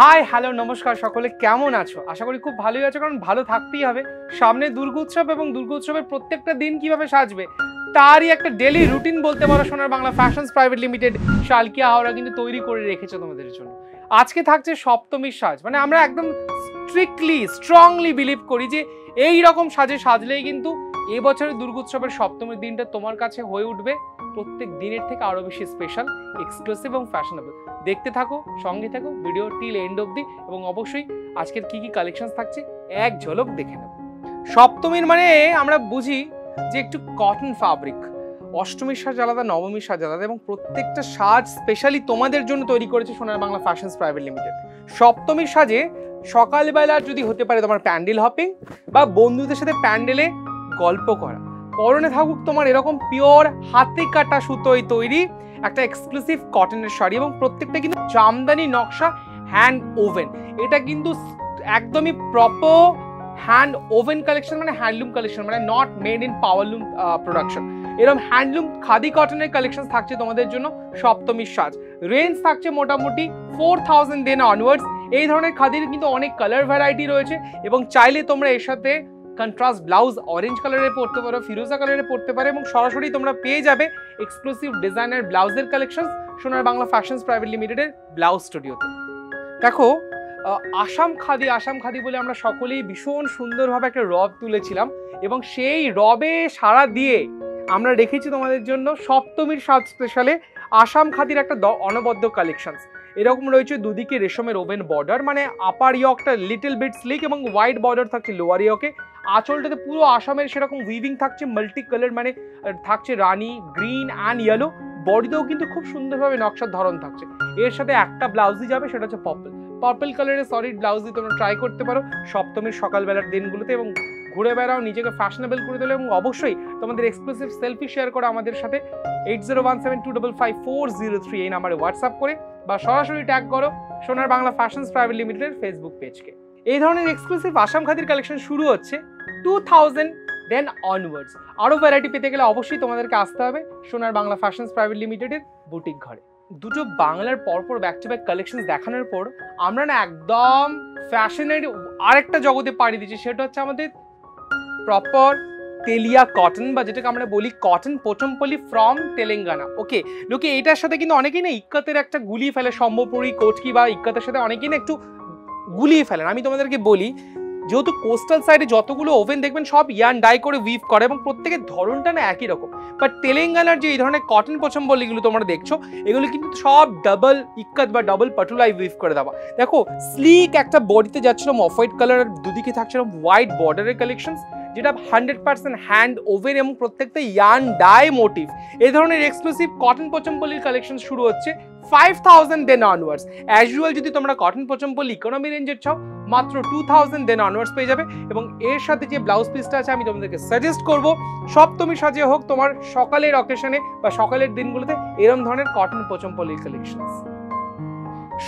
Hi hello নমস্কার, সকলে কেমন আছো? আশা করি খুব ভালোই আছো, কারণ ভালো থাকতেই হবে। সামনে দুর্গোৎসব এবং দুর্গোৎসবের প্রত্যেকটা দিন কিভাবে সাজবে তারই একটা ডেলি রুটিন বলতে পারো সোনার Bangla fashions private limited Salkia Howrah কিন্তু তৈরি করে রেখেছে তোমাদের জন্য। আজকে থাকছে সপ্তমীর সাজ, মানে আমরা একদম স্ট্রংলি বিলিভ করি যে এই রকম সাজে সাজলেই কিন্তু এবছরের দুর্গোৎসবের সপ্তমীর দিনটা তোমার কাছে হয়ে উঠবে প্রত্যেক দিনের থেকে আরো বেশি স্পেশাল, এক্সক্লুসিভ এবং ফ্যাশনেবল। দেখতে থাকো, সঙ্গে থাকো, ভিডিও টিল এন্ড অবধি, এবং অবশ্যই আজকের কি কি কালেকশন থাকছে এক ঝলক দেখে নেব। সপ্তমীর মানে আমরা বুঝি যে একটু কটন ফ্যাব্রিক। অষ্টমীর সাজ আলাদা, নবমীর সাজ আলাদা, এবং প্রত্যেকটা সাজ স্পেশালি তোমাদের জন্য তৈরি করেছে সোনার বাংলা ফ্যাশনস প্রাইভেট লিমিটেড। সপ্তমীর সাজে সকালবেলা যদি হতে পারে তোমার প্যান্ডেল হপিং বা বন্ধুদের সাথে প্যান্ডেলে গল্প করা, পরনে থাকুক তোমার এরকম পিওর হাতে কাটা সুতোয় তৈরি একটা এক্সক্লুসিভ কটনের শাড়ি, এবং প্রত্যেকটা কিন্তু জামদানি নকশা, হ্যান্ড ওভেন। এটা কিন্তু একদমই প্রপার হ্যান্ড ওভেন কালেকশন, মানে হ্যান্ডলুম কালেকশন, মানে not made in powerloom production. এরকম হ্যান্ডলুম খাদি কটনের কালেকশন থাকছে তোমাদের জন্য সপ্তমীর সাজ। রেঞ্জ থাকছে মোটামুটি 4000 দেন অনওয়ার্ডস। এই ধরনের খাদির কিন্তু অনেক কালার ভ্যারাইটি রয়েছে, এবং চাইলে তোমরা এর সাথে কন্ট্রাস্ট ব্লাউজ অরেঞ্জ কালারে পরতে পারো, ফিরোজা কালারে পরতে পারো, এবং সরাসরি তোমরা পেয়ে যাবে এক্সক্লুসিভ ডিজাইনার ব্লাউজের কালেকশন সোনার বাংলা ফ্যাশনস প্রাইভেট লিমিটেডের ব্লাউজ স্টুডিওতে। দেখো, আসাম খাদি বলে আমরা সকলেই ভীষণ সুন্দরভাবে একটা রব তুলেছিলাম, এবং সেই রবে সাড়া দিয়ে আমরা রেখেছি তোমাদের জন্য সপ্তমীর সাজ স্পেশালে আসাম খাদির একটা অনবদ্য কালেকশনস। এরকম রয়েছে দুদিকে রেশমের ওভেন বর্ডার, মানে আপার ইয়কটা লিটল বিট স্লিক এবং হোয়াইট বর্ডার থাকছে লোয়ার ইয়কে। আঁচলটাতে পুরো আসামের সেরকম উইভিং থাকছে, মাল্টি কালার, মানে থাকছে রানি, গ্রিন অ্যান্ড ইয়েলো। বডিতেও কিন্তু খুব সুন্দরভাবে নকশার ধরন থাকছে। এর সাথে একটা ব্লাউজই যাবে, সেটা হচ্ছে পার্পল কালারের সলিড ব্লাউজ দিয়ে তোমরা ট্রাই করতে পারো সপ্তমীর সকালবেলার দিনগুলোতে, এবং ঘুরে বেড়াও, নিজেকে ফ্যাশনেবল করে তোলো, এবং অবশ্যই তোমাদের এক্সক্লুসিভ সেলফি শেয়ার করো আমাদের সাথে 8017255403 এই নাম্বারে হোয়াটসঅ্যাপ করে, বা সরাসরি ট্যাগ করো সোনার বাংলা ফ্যাশনস প্রাইভেট লিমিটেডের ফেসবুক পেজকে। এই ধরনের এক্সক্লুসিভ আসাম খাদির কালেকশন শুরু হচ্ছে 2000 দেন অনওয়ার্ডস। আরও ভ্যারাইটি পেতে গেলে অবশ্যই তোমাদেরকে আসতে হবে সোনার বাংলা ফ্যাশনস প্রাইভেট লিমিটেডের বুটিক ঘরে। দুটো বাংলার পরপর ব্যাক টু ব্যাক কালেকশন দেখানোর পর আমরা না একদম ফ্যাশনের আরেকটা জগতে পাড়ি দিচ্ছি, সেটা হচ্ছে আমাদের প্রপার তেলিয়া কটন, বা যেটাকে আমরা বলি কটন পোচমপল্লি ফ্রম তেলেঙ্গানা। ওকে, লোকে এটার সাথে কিন্তু অনেকেই না ইক্কাতের একটা গুলিয়ে ফেলে, সম্বলপুরি কোটকি বা ইক্কাতের সাথে অনেকেই না একটু গুলিয়ে ফেলেন। আমি তোমাদেরকে বলি, যেহেতু কোস্টাল সাইডে যতগুলো ওভেন দেখবেন সব ইয়ান ডাই করে উইভ করে, এবং প্রত্যেকের ধরনটা না একই রকম। বাট তেলেঙ্গানার যে এই ধরনের কটন পোচমপল্লিগুলো তোমরা দেখছো, এগুলো কিন্তু সব ডাবল ইক্কাত বা ডাবল পাটুলাই উইভ করে দেওয়া। দেখো, স্লিক একটা বডিতে যাচ্ছিল অফ হোয়াইট কালার, দুদিকে থাকছিল হোয়াইট বর্ডারের কালেকশন, যেটা 100% হ্যান্ড ওভেন এবং প্রত্যেকটা ইয়ান ডাই মোটিভ। এই ধরনের এক্সক্লুসিভ কটন পোচমপল্লির কালেকশন শুরু হচ্ছে 5000 দেন অনওয়ার্ডস। অ্যাজ ইউজুয়াল যদি তোমরা কটন পোচমপল্লি ইকোনমি রেঞ্জের চাও, মাত্র 2000 দেন অনওয়ার্ডস পেয়ে যাবে। এবং এর সাথে যে ব্লাউজ পিসটা আছে আমি তোমাদেরকে সাজেস্ট করব, সপ্তমী সাজে হোক, তোমার সকালের অকেশনে বা সকালের দিনগুলোতে এরকম ধরনের কটন পোচমপল্লির কালেকশন।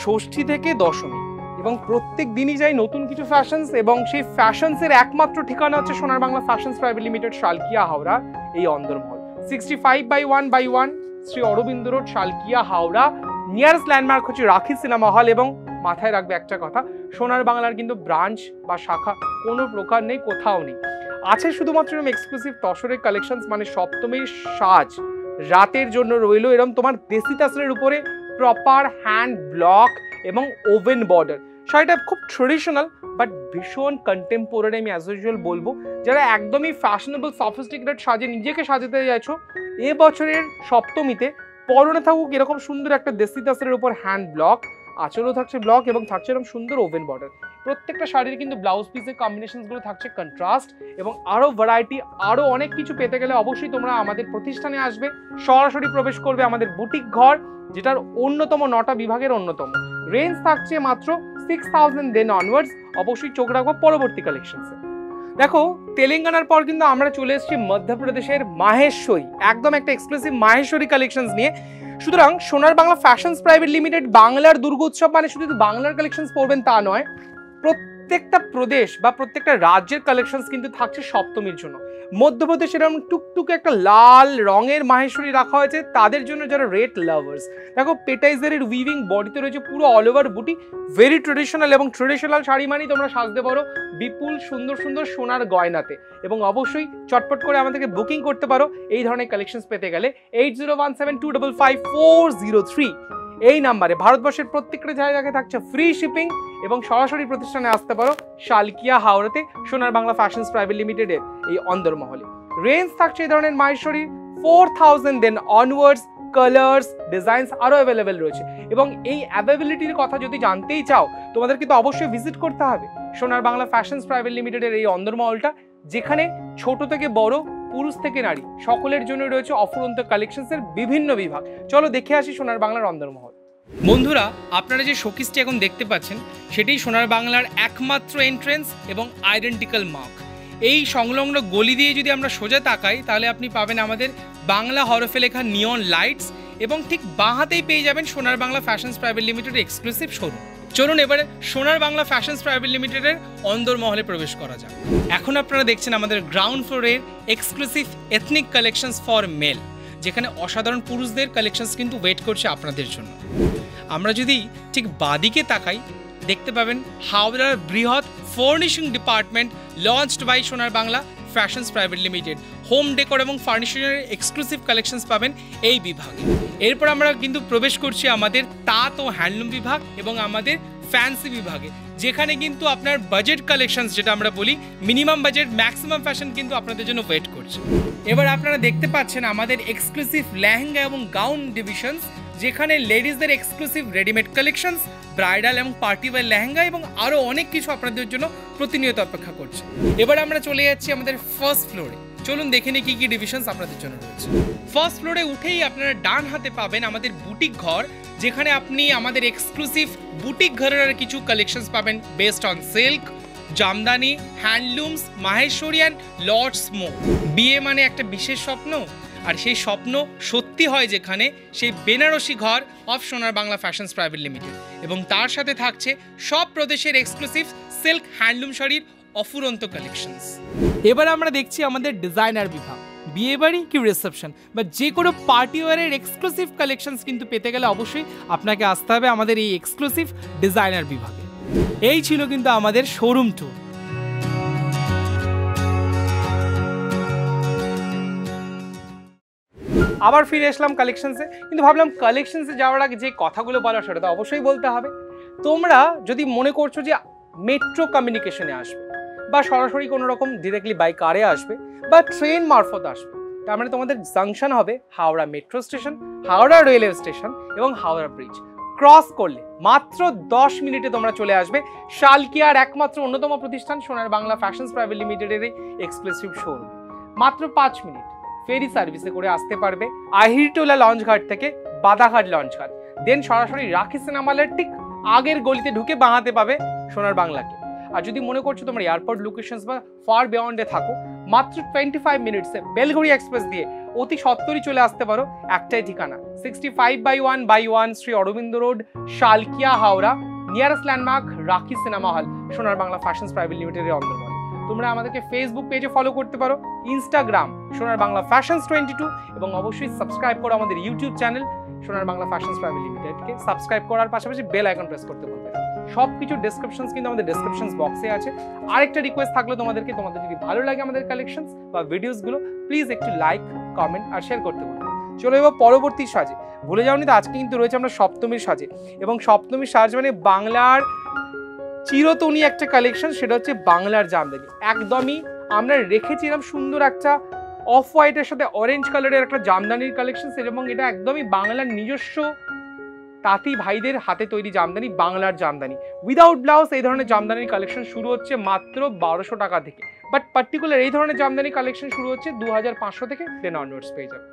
ষষ্ঠী থেকে দশমী এবং প্রত্যেক দিনই যাই নতুন কিছু ফ্যাশনস, এবং সেই ফ্যাশনসের একমাত্র ঠিকানা হচ্ছে Sonar Bangla fashions private limited Salkia Howrah, এই অন্দরমহল 65/1/1 Sri Aurobindo road, Salkia Howrah. Nearest landmark হচ্ছে রাখি সিনেমা হল, এবং মাথায় রাখবে একটা কথা, সোনার বাংলার কিন্তু ব্রাঞ্চ বা শাখা কোনো প্রকার নেই, কোথাও নেই। আছে শুধুমাত্র এক্সক্লুসিভ তসরের কালেকশনস, মানে সপ্তমীর সাজ রাতের জন্য রইল এরকম তোমার দেশি তাসরের উপরে প্রপার হ্যান্ড ব্লক এবং ওভেন বর্ডার। শাড়িটা খুব ট্রেডিশনাল বাট ভীষণ কন্টেম্পোরারি। আমি অ্যাজ ইউজুয়াল বলবো, যারা একদমই ফ্যাশনেবল সফিস্টিকেটেড সাজে নিজেকে সাজাতে চাইছো, এবছরের সপ্তমীতে পরনে থাকুক এরকম সুন্দর একটা দেশি তাসরের উপর হ্যান্ড ব্লক, আঁচলও থাকছে ব্লক, এবং থাকছে এরকম সুন্দর ওভেন বর্ডার। প্রত্যেকটা শাড়ির কিন্তু ব্লাউজ পিসের কম্বিনেশনসগুলো থাকছে কন্ট্রাস্ট, এবং আরও ভ্যারাইটি, আরও অনেক কিছু পেতে গেলে অবশ্যই তোমরা আমাদের প্রতিষ্ঠানে আসবে, সরাসরি প্রবেশ করবে আমাদের বুটিক ঘর, যেটার অন্যতম 9টা বিভাগের অন্যতম। রেঞ্জ থাকছে মাত্র 6000 দেন অনওয়ার্ডস। অবশ্যই চোখ রাখবো পরবর্তী কালেকশনসে। দেখো, তেলেঙ্গানার পর কিন্তু আমরা চলে এসেছি মধ্যপ্রদেশের মাহেশ্বরী, একদম একটা এক্সক্লুসিভ মাহেশ্বরী কালেকশনস নিয়ে। সুতরাং সোনার বাংলা ফ্যাশনস প্রাইভেট লিমিটেড বাংলার দুর্গোৎসব মানে শুধু বাংলার কালেকশনস পড়বেন তা নয়, প্রত্যেকটা প্রদেশ বা প্রত্যেকটা রাজ্যের কালেকশনস কিন্তু থাকছে সপ্তমীর জন্য। মধ্যপ্রদেশ এরকম টুকটুকে একটা লাল রঙের মাহেশ্বরী রাখা হয়েছে তাদের জন্য, যারা রেড লাভার্স। দেখো পেটাইজারের উইভিং বডিতে রয়েছে পুরো অল ওভার বুটি, ভেরি ট্রেডিশনাল, এবং ট্রেডিশনাল শাড়ি মানেই তোমরা সাজতে পারো বিপুল সুন্দর সুন্দর সোনার গয়নাতে। এবং অবশ্যই চটপট করে আমাদেরকে বুকিং করতে পারো এই ধরনের কালেকশনস পেতে গেলে 8017255403 এই নাম্বারে। ভারতবর্ষের প্রত্যেকটা জায়গায় থাকছে ফ্রি শিপিং, এবং সরাসরি প্রতিষ্ঠানে আসতে পারো শালকিয়া হাওড়াতে সোনার বাংলা ফ্যাশনস প্রাইভেট লিমিটেডের এই অন্দরমহলে। রেঞ্জ থাকছে এই ধরনের Maheshwari 4000 then onwards, colours designs আরও অ্যাভেলেবেল রয়েছে। এবং এই অ্যাভেলেবিলিটির কথা যদি জানতেই চাও তোমাদের কিন্তু অবশ্যই ভিজিট করতে হবে সোনার বাংলা ফ্যাশনস প্রাইভেট লিমিটেডের এই অন্দরমহলটা, যেখানে ছোট থেকে বড়, পুরুষ থেকে নারী সকলের জন্য রয়েছে অফুরন্ত কালেকশনসের বিভিন্ন বিভাগ। চলো দেখে আসি সোনার বাংলার অন্দরমহল। বন্ধুরা, আপনারা যে শোকেসটি এখন দেখতে পাচ্ছেন সেটাই সোনার বাংলার একমাত্র এন্ট্রেন্স এবং আইডেন্টিক্যাল মার্ক। এই সংলগ্ন গলি দিয়ে যদি আমরা সোজা তাকাই তাহলে আপনি পাবেন আমাদের বাংলা হরফে লেখা নিয়ন লাইটস, এবং ঠিক বাঁ হাতেই পেয়ে যাবেন সোনার বাংলা ফ্যাশনস প্রাইভেট লিমিটেডের এক্সক্লুসিভ শোরুম। চলুন এবারে সোনার বাংলা ফ্যাশনস প্রাইভেট লিমিটেডের অন্দরমহলে প্রবেশ করা যাক। এখন আপনারা দেখছেন আমাদের গ্রাউন্ড ফ্লোরের exclusive ethnic collections for mail, যেখানে অসাধারণ পুরুষদের কালেকশনস কিন্তু ওয়েট করছে আপনাদের জন্য। আমরা যদি ঠিক বাদিকে তাকাই দেখতে পাবেন হাওড়ার বৃহৎ ফার্নিশিং ডিপার্টমেন্ট লঞ্চড বাই সোনার Bangla fashions private limited. Home decor এবং ফার্নিচারের এক্সক্লুসিভ কালেকশনস পাবেন এই বিভাগে। এরপর আমরা কিন্তু প্রবেশ করছি আমাদের তাঁত ও হ্যান্ডলুম বিভাগ এবং আমাদের ফ্যান্সি বিভাগে, যেখানে কিন্তু আপনার বাজেট কালেকশনস, যেটা আমরা বলি মিনিমাম বাজেট ম্যাক্সিমাম ফ্যাশন, কিন্তু আপনাদের জন্য ওয়েট করছে। এবার আপনারা দেখতে পাচ্ছেন আমাদের এক্সক্লুসিভ লেহেঙ্গা এবং গাউন ডিভিশনস, যেখানে লেডিসদের এক্সক্লুসিভ রেডিমেড কালেকশনস, ব্রাইডাল এবং পার্টি ওয়্যার লেহেঙ্গা এবং আরও অনেক কিছু আপনাদের জন্য প্রতিনিয়ত অপেক্ষা করছে। এবার আমরা চলে যাচ্ছি আমাদের ফার্স্ট ফ্লোরে। চলুন দেখে নিই কি কি ডিভিশনস আপনাদের জন্য রয়েছে। ফার্স্ট ফ্লোরে উঠেই আপনারা ডান হাতে পাবেন আমাদের বুটিক ঘর, যেখানে আপনি আমাদের এক্সক্লুসিভ বুটিক ঘরের কিছু কালেকশনস পাবেন based on silk, jamdani, handlooms, Maheshwari and lots more. বিয়ে মানে একটা বিশেষ স্বপ্ন, আর সেই স্বপ্ন সত্যি হয় যেখানে সেই বেনারসি ঘর অফ সোনার বাংলা ফ্যাশনস প্রাইভেট লিমিটেড, এবং তার সাথে থাকছে সব প্রদেশের এক্সক্লুসিভ সিল্ক হ্যান্ডলুম শাড়ির অফুরন্ত কালেকশনস। এবার আমরা দেখছি আমাদের ডিজাইনার বিভাগ। বিয়েবাড়ি কি রিসেপশন বা যে কোনো পার্টি ওয়ারের এক্সক্লুসিভ কালেকশনস কিন্তু পেতে গেলে অবশ্যই আপনাকে আসতে হবে আমাদের এই এক্সক্লুসিভ ডিজাইনার বিভাগে। এই ছিল কিন্তু আমাদের শোরুম ট্যুর। আবার ফিরে আসলাম কালেকশনসে, কিন্তু ভাবলাম কালেকশনসে যাওয়ার আগে যে কথাগুলো বলার সেটা তো অবশ্যই বলতে হবে। তোমরা যদি মনে করছো যে মেট্রো কমিউনিকেশনে আসবে, বা সরাসরি কোনো রকম ডিরেক্টলি বাই কারে আসবে, বা ট্রেন মারফত আসবে, তার মানে তোমাদের জাংশন হবে Howrah metro station, Howrah railway station এবং হাওড়া ব্রিজ। ক্রস করলে মাত্র 10 মিনিটে তোমরা চলে আসবে শালকিয়ার একমাত্র অন্যতম প্রতিষ্ঠান সোনার বাংলা ফ্যাশনস প্রাইভেট লিমিটেডের এই এক্সক্লুসিভ শোরুম। মাত্র 5 মিনিট ফেরি সার্ভিসে করে আসতে পারবে আহিরটোলা লঞ্চঘাট থেকে বাদাঘাট লঞ্চঘাট, দেন সরাসরি রাখি সিনেমা হলের ঠিক আগের গলিতে ঢুকে বাঁহাতে পাবে সোনার বাংলাকে। আর যদি মনে করছো তোমার এয়ারপোর্ট লোকেশনস বা ফার বিয়ন্ডে থাকো, মাত্র 25 মিনিটসে বেলঘড়ি এক্সপ্রেস দিয়ে অতি সত্তরই চলে আসতে পারো একটাই ঠিকানা 65/1/1 Sri Aurobindo road, Salkia, Howrah. Nearest landmark Rakhi cinema hall, Sonar Bangla fashions private লিমিটেডের অন্তর্গত। তোমরা আমাদেরকে ফেসবুক পেজে ফলো করতে পারো, ইনস্টাগ্রাম সোনার বাংলা ফ্যাশনস 22, এবং অবশ্যই সাবস্ক্রাইব করো আমাদের ইউটিউব চ্যানেল সোনার বাংলা ফ্যাশনস প্রাইভেট লিমিটেডকে। সাবস্ক্রাইব করার পাশাপাশি বেল আইকন প্রেস করতে পারবে। সব কিছু ডেসক্রিপশনস কিন্তু আমাদের ডেসক্রিপশনস বক্সে আছে। আরেকটা রিকোয়েস্ট থাকলো তোমাদের যদি ভালো লাগে আমাদের কালেকশনস বা ভিডিওসগুলো, প্লিজ একটু লাইক, কমেন্ট আর শেয়ার করতে বলুন। চলো এবার পরবর্তী সাজে। ভুলে যাওনি তো, আজকে কিন্তু রয়েছে আমরা সপ্তমীর সাজে, এবং সপ্তমীর সাজ মানে বাংলার চিরতনী একটা কালেকশন, সেটা হচ্ছে বাংলার জামদানি। একদমই আমরা রেখেছিলাম সুন্দর একটা অফ হোয়াইটের সাথে অরেঞ্জ কালারের একটা জামদানির কালেকশন, এবং এটা একদমই বাংলার নিজস্ব তাঁতি ভাইদের হাতে তৈরি জামদানি, বাংলার জামদানি উইদাউট ব্লাউজ। এই ধরনের জামদানির কালেকশন শুরু হচ্ছে মাত্র 1200 টাকা থেকে, বাট পার্টিকুলার এই ধরনের জামদানি কালেকশন শুরু হচ্ছে 2500 থেকে, দেন অনওয়ার্ডস পেয়ে যাবে।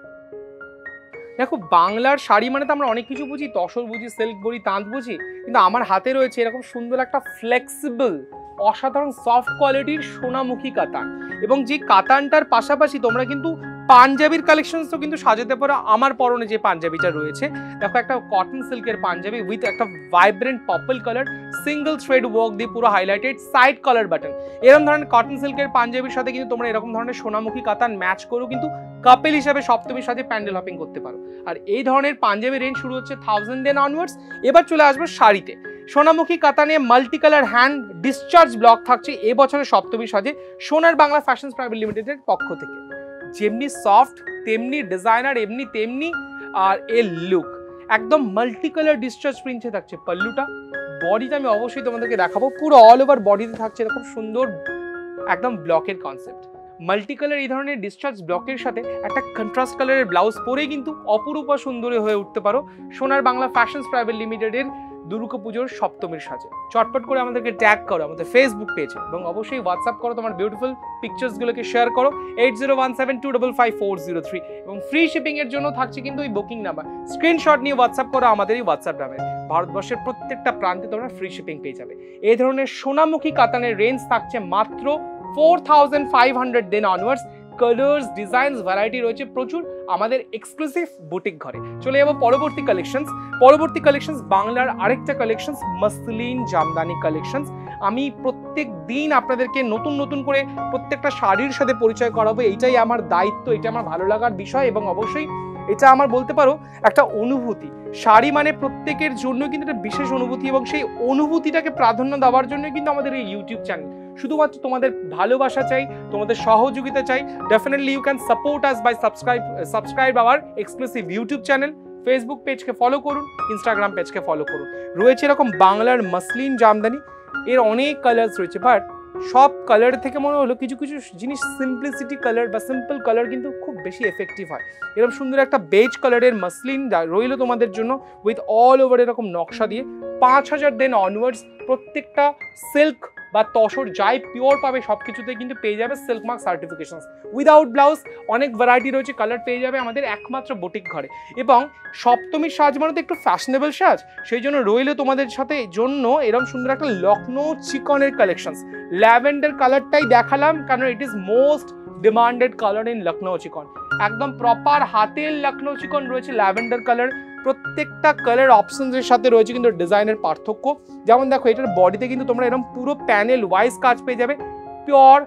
দেখো, বাংলার শাড়ি মানে তো আমরা অনেক কিছু বুঝি, তসর বুঝি, সিল্ক বুঝি, তাঁত বুঝি, কিন্তু আমার হাতে রয়েছে এরকম সুন্দর একটা ফ্লেক্সিবল অসাধারণ সফট কোয়ালিটির সোনামুখী কাতান, এবং যে কাতানটার পাশাপাশি তোমরা কিন্তু পাঞ্জাবির কালেকশনস তো কিন্তু সাজাতে পারো। আমার পরনে যে পাঞ্জাবিটা রয়েছে দেখো, একটা কটন সিল্কের পাঞ্জাবি উইথ একটা vibrant purple colour, single thread work দিয়ে পুরো হাইলাইটেড, সাইড কলার বাটন। এরকম ধরনের কটন সিল্কের পাঞ্জাবির সাথে কিন্তু তোমরা এরকম ধরনের সোনামুখী কাতান ম্যাচ করো কিন্তু কাপেল হিসাবে সপ্তমীর সাথে প্যান্ডেল হপিং করতে পারো। আর এই ধরনের পাঞ্জাবি রেঞ্জ শুরু হচ্ছে 1000 দেন অনওয়ার্ডস। এবার চলে আসবো শাড়িতে। সোনামুখী কাতানে multi colour hand discharge block থাকছে এবছরের সপ্তমীর সাজে সোনার বাংলা ফ্যাশনস প্রাইভেট লিমিটেডের পক্ষ থেকে। যেমনি সফট তেমনি ডিজাইনার, এমনি তেমনি আর এর লুক একদম মাল্টি কালার ডিসচার্জ প্রিন্টে থাকছে পাল্লুটা। বডিটা আমি অবশ্যই তোমাদেরকে দেখাবো, পুরো অল ওভার বডিতে থাকছে এরকম সুন্দর একদম ব্লকের কনসেপ্ট। মাল্টি কালার এই ধরনের ডিসচার্জ ব্লকের সাথে একটা কন্ট্রাস্ট কালারের ব্লাউজ পরে কিন্তু অপরূপা সুন্দরী হয়ে উঠতে পারো সোনার বাংলা ফ্যাশনস প্রাইভেট লিমিটেডের দুর্গাপুজোর সপ্তমীর সাজে। চটপট করে আমাদেরকে ট্যাগ করো আমাদের ফেসবুক পেজে এবং অবশ্যই হোয়াটসঅ্যাপ করো, তোমার বিউটিফুল পিকচার্সগুলোকে শেয়ার করো 8017255403 এবং ফ্রি শিপিং এর জন্য থাকছে কিন্তু ওই বুকিং নাম্বার। স্ক্রিনশট নিয়ে হোয়াটসঅ্যাপ করো আমাদের এই হোয়াটসঅ্যাপ নাম্বারে। ভারতবর্ষের প্রত্যেকটা প্রান্তে তোমরা ফ্রি শিপিং পেয়ে যাবে। এই ধরনের সোনামুখী কাতানের রেঞ্জ থাকছে মাত্র 4500 then onwards. Colours, designs, variety রয়েছে প্রচুর আমাদের এক্সক্লুসিভ বুটিক ঘরে। চলে যাবো পরবর্তী কালেকশনস। বাংলার আরেকটা কালেকশনস মসলিন জামদানি কালেকশনস। আমি প্রত্যেক দিন আপনাদেরকে নতুন নতুন করে প্রত্যেকটা শাড়ির সাথে পরিচয় করাবো, এইটাই আমার দায়িত্ব, এটা আমার ভালো লাগার বিষয় এবং অবশ্যই এটা আমার বলতে পারো একটা অনুভূতি। শাড়ি মানে প্রত্যেকের জন্য কিন্তু একটা বিশেষ অনুভূতি এবং সেই অনুভূতিটাকে প্রাধান্য দেওয়ার জন্য কিন্তু আমাদের এই ইউটিউব চ্যানেল। শুধুমাত্র তোমাদের ভালোবাসা চাই, তোমাদের সহযোগিতা চাই। Definitely you can support us by subscribe our exclusive YouTube channel. Facebook পেজকে ফলো করুন, ইনস্টাগ্রাম পেজকে ফলো করুন। রয়েছে এরকম বাংলার মসলিন জামদানি, এর অনেক কালার্স রয়েছে, বাট সব কালার থেকে মনে হলো কিছু কিছু জিনিস সিম্পলিসিটি কালার বা সিম্পল কালার কিন্তু খুব বেশি এফেক্টিভ হয়। এরকম সুন্দর একটা বেজ কালারের মসলিন রইল তোমাদের জন্য উইথ অল ওভার এরকম নকশা দিয়ে। 5000 দেন অনওয়ার্ডস। প্রত্যেকটা সিল্ক বা তসর যাই পিওর পাবে সব কিছুতে কিন্তু পেয়ে যাবে silk mark certification without blouse. অনেক ভ্যারাইটি রয়েছে, কালার পেয়ে যাবে আমাদের একমাত্র বুটিক ঘরে। এবং সপ্তমীর সাজ মানে তো একটু ফ্যাশনেবল সাজ, সেই জন্য রইল তোমাদের সাথে জন্য এরকম সুন্দর একটা লখনৌ চিকনের কালেকশনস। ল্যাভেন্ডার কালারটাই দেখালাম কারণ it is most demanded colour in Lucknow চিকন। একদম প্রপার হাতের লখনৌ চিকন রয়েছে ল্যাভেন্ডার কালার। প্রত্যেকটা কালার অপশনসের সাথে রয়েছে কিন্তু ডিজাইনের পার্থক্য। যেমন দেখো, এটার বডিতে কিন্তু তোমরা এরকম পুরো প্যানেল ওয়াইজ কাজ পেয়ে যাবে। পিওর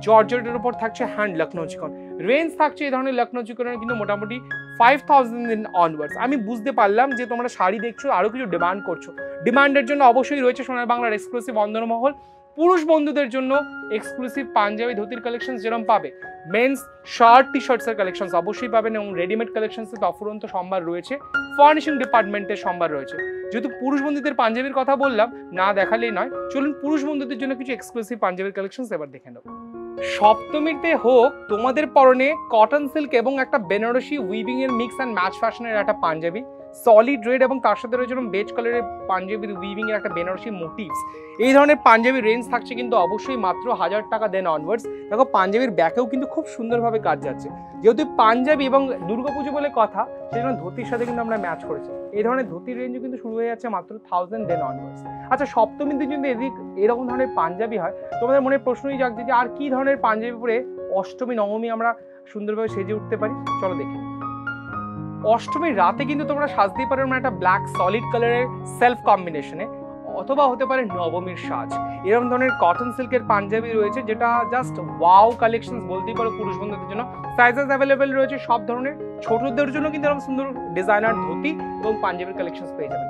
জর্জেটের উপর থাকছে হ্যান্ড লখনৌ চিকন। রেঞ্জ থাকছে এই ধরনের লখনৌ চিকনের কিন্তু মোটামুটি 5000 অনওয়ার্ডস। আমি বুঝতে পারলাম যে তোমরা শাড়ি দেখছো, আরও কিছু ডিমান্ড করছো। ডিমান্ডের জন্য অবশ্যই রয়েছে সোনার বাংলার এক্সক্লুসিভ অন্দরমহল। পুরুষ বন্ধুদের জন্য এক্সক্লুসিভ পাঞ্জাবি ধুতির কালেকশন যেরকম পাবে, মেন্স শার্ট টি শার্টসের কালেকশনস অবশ্যই পাবেন এবং রেডিমেড কালেকশনসে তো অফুরন্ত সম্ভার রয়েছে। ফার্নিশিং ডিপার্টমেন্টের সম্ভার রয়েছে। যেহেতু পুরুষ বন্ধুদের পাঞ্জাবির কথা বললাম, না দেখালেই নয়, চলুন পুরুষ বন্ধুদের জন্য কিছু এক্সক্লুসিভ পাঞ্জাবির কালেকশনস এবার দেখে নেব। সপ্তমীতে হোক তোমাদের পরনে কটন সিল্ক এবং একটা বেনারসি উইভিং এর মিক্স অ্যান্ড ম্যাচ ফ্যাশনের একটা পাঞ্জাবি, সলিড রেড এবং তার সাথে রয়েছে বেজ কালারের পাঞ্জাবির উইভিং এর একটা বেনারসি মোটিভস। এই ধরনের পাঞ্জাবির রেঞ্জ থাকছে কিন্তু অবশ্যই মাত্র 1000 টাকা দেন অনওয়ার্ডস। দেখো পাঞ্জাবির ব্যাকেও কিন্তু খুব সুন্দরভাবে কাজ যাচ্ছে। যেহেতু পাঞ্জাবি এবং দুর্গাপুজো বলে কথা, সেই জন্য ধুতির সাথে কিন্তু আমরা ম্যাচ করেছি। এই ধরনের ধুতির রেঞ্জও কিন্তু শুরু হয়ে যাচ্ছে মাত্র 1000 দেন অনওয়ার্ডস। আচ্ছা, সপ্তমীতে যদি এরকম ধরনের পাঞ্জাবি হয়, তোমাদের মনে প্রশ্নই জাগছে যে আর কি ধরনের পাঞ্জাবি পরে অষ্টমী নবমী আমরা সুন্দরভাবে সেজে উঠতে পারি। চলো দেখি। অষ্টমীর রাতে কিন্তু তোমরা সাজতেই পারো একটা ব্ল্যাক সলিড কালারের সেলফ কম্বিনেশনে, অথবা হতে পারে নবমীর সাজ। এরকম ধরনের কটন সিল্কের পাঞ্জাবি রয়েছে যেটা জাস্ট ওয়াও কালেকশন বলতেই পারো পুরুষ বন্ধুদের জন্য। সাইজেস অ্যাভেলেবেল রয়েছে সব ধরনের। ছোটদের জন্য কিন্তু এরকম সুন্দর ডিজাইনার ধুতি এবং পাঞ্জাবির কালেকশন পেয়ে যাবেন।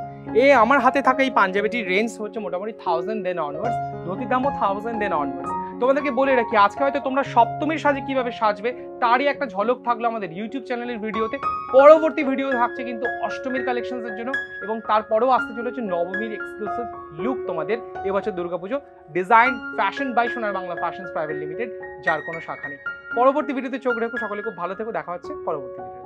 আমার হাতে থাকা এই পাঞ্জাবিটির রেঞ্জ হচ্ছে মোটামুটি 1000 দেন অনওয়ার্ডস। ধুতির দামও 1000 দেন অনওয়ার্ডস। তোমাদেরকে বলে রাখি, আজকে হয়তো তোমরা সপ্তমীর সাজে কিভাবে সাজবে তারই একটা ঝলক থাকলো আমাদের ইউটিউব চ্যানেলের ভিডিওতে। পরবর্তী ভিডিও থাকছে কিন্তু অষ্টমীর কালেকশনসের জন্য এবং তারপরেও আসতে চলেছে নবমীর এক্সক্লুসিভ লুক তোমাদের এবছর দুর্গাপুজো। ডিজাইন ফ্যাশন বাই সোনার বাংলা ফ্যাশনস প্রাইভেট লিমিটেড, যার কোনো শাখা নেই। পরবর্তী ভিডিওতে চোখ রেখো। সকলে খুব ভালো থেকো, দেখা হচ্ছে পরবর্তী ভিডিও।